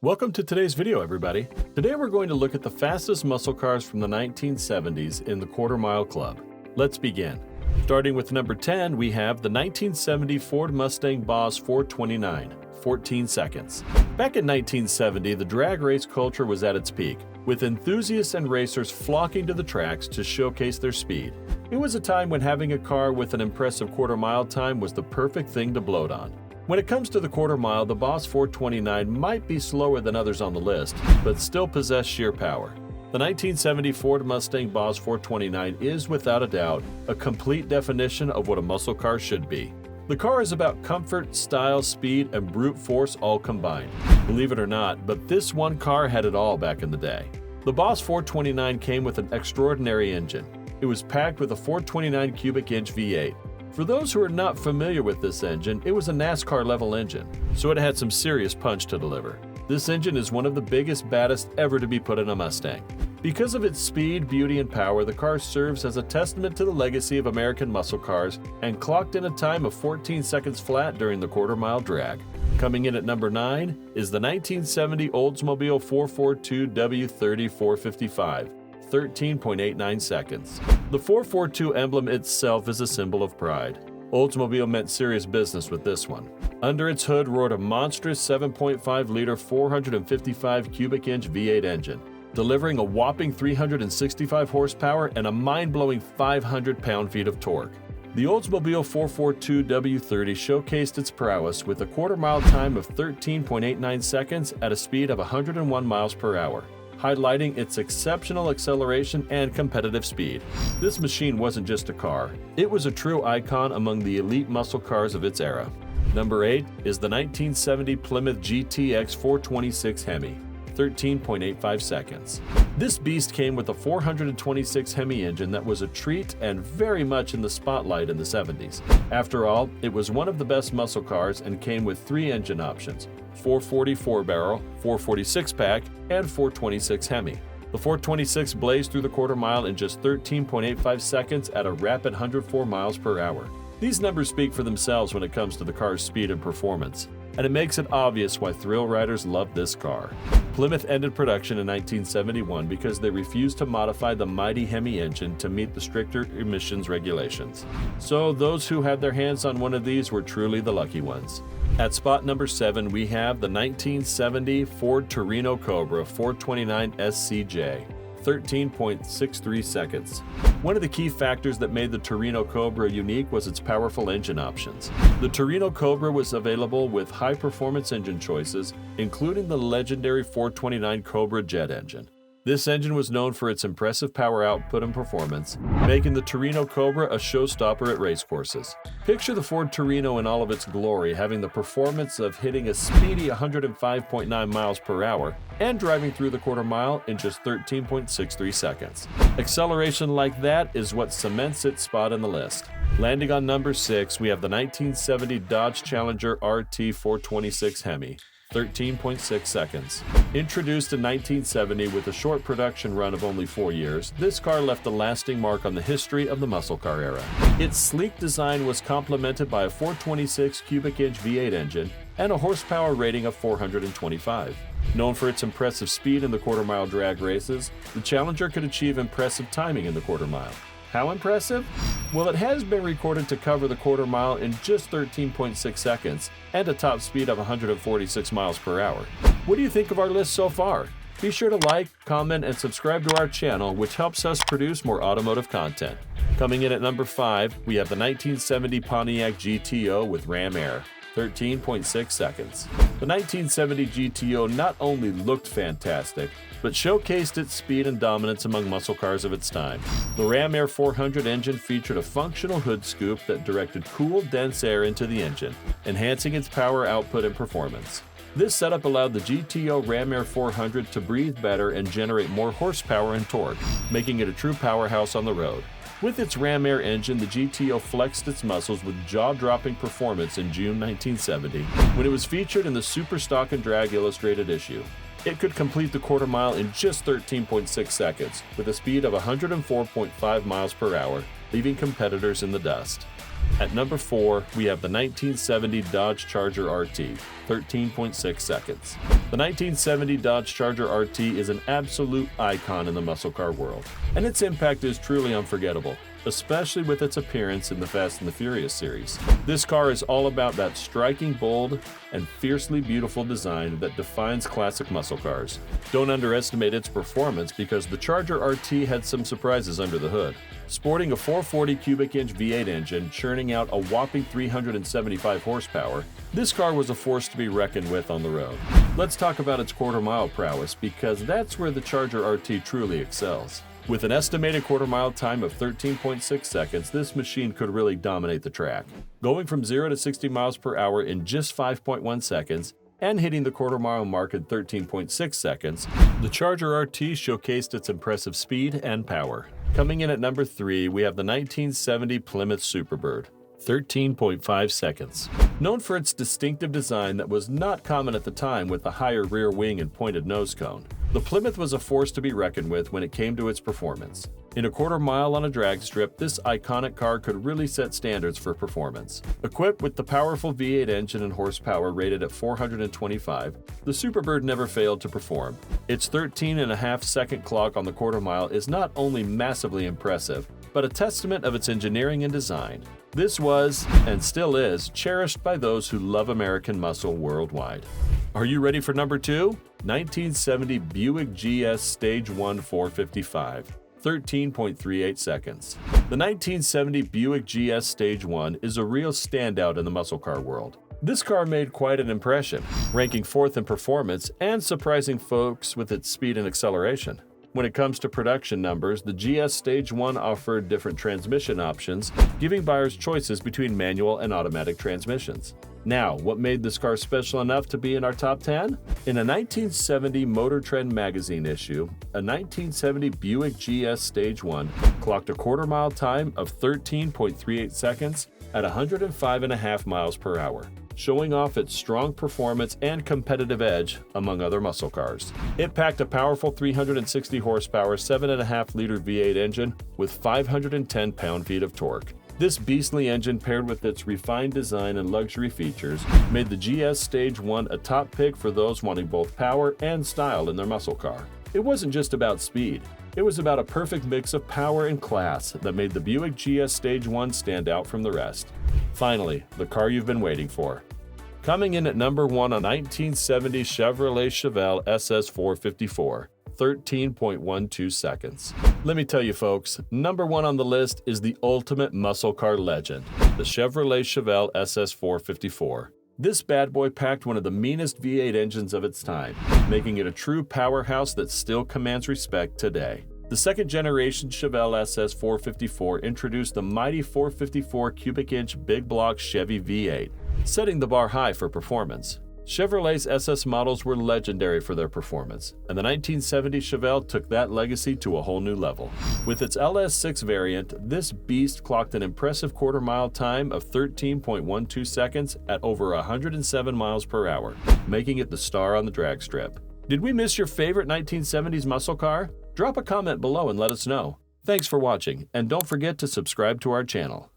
Welcome to today's video, everybody. Today we're going to look at the fastest muscle cars from the 1970s in the Quarter Mile Club. Let's begin. Starting with number 10, we have the 1970 Ford Mustang Boss 429, 14 seconds. Back in 1970, the drag race culture was at its peak, with enthusiasts and racers flocking to the tracks to showcase their speed. It was a time when having a car with an impressive quarter-mile time was the perfect thing to gloat on. When it comes to the quarter mile, the Boss 429 might be slower than others on the list, but still possess sheer power. The 1970 Ford Mustang Boss 429 is, without a doubt, a complete definition of what a muscle car should be. The car is about comfort, style, speed, and brute force all combined. Believe it or not, but this one car had it all back in the day. The Boss 429 came with an extraordinary engine. It was packed with a 429 cubic inch V8. For those who are not familiar with this engine, it was a NASCAR-level engine, so it had some serious punch to deliver. This engine is one of the biggest, baddest ever to be put in a Mustang. Because of its speed, beauty, and power, the car serves as a testament to the legacy of American muscle cars and clocked in a time of 14 seconds flat during the quarter-mile drag. Coming in at number 9 is the 1970 Oldsmobile 442 W30 455. 13.89 seconds. The 442 emblem itself is a symbol of pride. Oldsmobile meant serious business with this one. Under its hood roared a monstrous 7.5-liter 455 cubic inch V8 engine, delivering a whopping 365 horsepower and a mind-blowing 500 pound-feet of torque. The Oldsmobile 442 W30 showcased its prowess with a quarter-mile time of 13.89 seconds at a speed of 101 miles per hour. Highlighting its exceptional acceleration and competitive speed. This machine wasn't just a car, it was a true icon among the elite muscle cars of its era. Number 8 is the 1970 Plymouth GTX 426 Hemi, 13.85 seconds. This beast came with a 426 Hemi engine that was a treat and very much in the spotlight in the 70s. After all, it was one of the best muscle cars and came with 3 engine options: 440 4-barrel, 446 pack, and 426 Hemi. The 426 blazed through the quarter mile in just 13.85 seconds at a rapid 104 miles per hour. These numbers speak for themselves when it comes to the car's speed and performance, and it makes it obvious why thrill riders love this car. Plymouth ended production in 1971 because they refused to modify the mighty Hemi engine to meet the stricter emissions regulations. So those who had their hands on one of these were truly the lucky ones. At spot number 7, we have the 1970 Ford Torino Cobra 429 SCJ, 13.63 seconds. One of the key factors that made the Torino Cobra unique was its powerful engine options. The Torino Cobra was available with high-performance engine choices, including the legendary 429 Cobra jet engine. This engine was known for its impressive power output and performance, making the Torino Cobra a showstopper at racecourses. Picture the Ford Torino in all of its glory, having the performance of hitting a speedy 105.9 miles per hour and driving through the quarter mile in just 13.63 seconds. Acceleration like that is what cements its spot in the list. Landing on number 6, we have the 1970 Dodge Challenger RT 426 Hemi, 13.6 seconds. Introduced in 1970 with a short production run of only 4 years, this car left a lasting mark on the history of the muscle car era. Its sleek design was complemented by a 426 cubic inch V8 engine and a horsepower rating of 425. Known for its impressive speed in the quarter-mile drag races, the Challenger could achieve impressive timing in the quarter mile. How impressive? Well, it has been recorded to cover the quarter mile in just 13.6 seconds and a top speed of 146 miles per hour. What do you think of our list so far? Be sure to like, comment, and subscribe to our channel, which helps us produce more automotive content. Coming in at number 5, we have the 1970 Pontiac GTO with Ram Air, 13.6 seconds. The 1970 GTO not only looked fantastic, but showcased its speed and dominance among muscle cars of its time. The Ram Air 400 engine featured a functional hood scoop that directed cool, dense air into the engine, enhancing its power output and performance. This setup allowed the GTO Ram Air 400 to breathe better and generate more horsepower and torque, making it a true powerhouse on the road. With its Ram Air engine, the GTO flexed its muscles with jaw-dropping performance in June 1970, when it was featured in the Super Stock and Drag Illustrated issue. It could complete the quarter mile in just 13.6 seconds, with a speed of 104.5 miles per hour, leaving competitors in the dust. At number 4, we have the 1970 Dodge Charger RT, 13.6 seconds. The 1970 Dodge Charger RT is an absolute icon in the muscle car world, and its impact is truly unforgettable, especially with its appearance in the Fast and the Furious series. This car is all about that striking, bold, and fiercely beautiful design that defines classic muscle cars. Don't underestimate its performance because the Charger RT had some surprises under the hood. Sporting a 440 cubic inch V8 engine churning out a whopping 375 horsepower, this car was a force to be reckoned with on the road. Let's talk about its quarter-mile prowess because that's where the Charger RT truly excels. With an estimated quarter-mile time of 13.6 seconds, this machine could really dominate the track, going from 0 to 60 miles per hour in just 5.1 seconds and hitting the quarter-mile mark in 13.6 seconds. The Charger RT showcased its impressive speed and power. Coming in at number 3, we have the 1970 Plymouth Superbird, 13.5 seconds. Known for its distinctive design that was not common at the time with the higher rear wing and pointed nose cone, the Plymouth was a force to be reckoned with when it came to its performance. In a quarter mile on a drag strip, this iconic car could really set standards for performance. Equipped with the powerful V8 engine and horsepower rated at 425, the Superbird never failed to perform. Its 13.5-second clock on the quarter mile is not only massively impressive, but a testament of its engineering and design. This was, and still is, cherished by those who love American muscle worldwide. Are you ready for number 2? 1970 Buick GS Stage 1 455. 13.38 seconds. The 1970 Buick GS Stage 1 is a real standout in the muscle car world. This car made quite an impression, ranking 4th in performance and surprising folks with its speed and acceleration. When it comes to production numbers, the GS Stage 1 offered different transmission options, giving buyers choices between manual and automatic transmissions. Now, what made this car special enough to be in our top 10? In a 1970 Motor Trend magazine issue, a 1970 Buick GS Stage 1 clocked a quarter-mile time of 13.38 seconds at 105.5 miles per hour, showing off its strong performance and competitive edge among other muscle cars. It packed a powerful 360 horsepower 7.5-liter V8 engine with 510 pound-feet of torque. This beastly engine, paired with its refined design and luxury features, made the GS Stage 1 a top pick for those wanting both power and style in their muscle car. It wasn't just about speed. It was about a perfect mix of power and class that made the Buick GS Stage 1 stand out from the rest. Finally, the car you've been waiting for. Coming in at number 1 on 1970 Chevrolet Chevelle SS 454. 13.12 seconds. Let me tell you folks, number 1 on the list is the ultimate muscle car legend, the Chevrolet Chevelle SS 454. This bad boy packed one of the meanest V8 engines of its time, making it a true powerhouse that still commands respect today. The second generation Chevelle SS 454 introduced the mighty 454 cubic inch big block Chevy V8, setting the bar high for performance. Chevrolet's SS models were legendary for their performance, and the 1970 Chevelle took that legacy to a whole new level. With its LS6 variant, this beast clocked an impressive quarter-mile time of 13.12 seconds at over 107 miles per hour, making it the star on the drag strip. Did we miss your favorite 1970s muscle car? Drop a comment below and let us know. Thanks for watching, and don't forget to subscribe to our channel.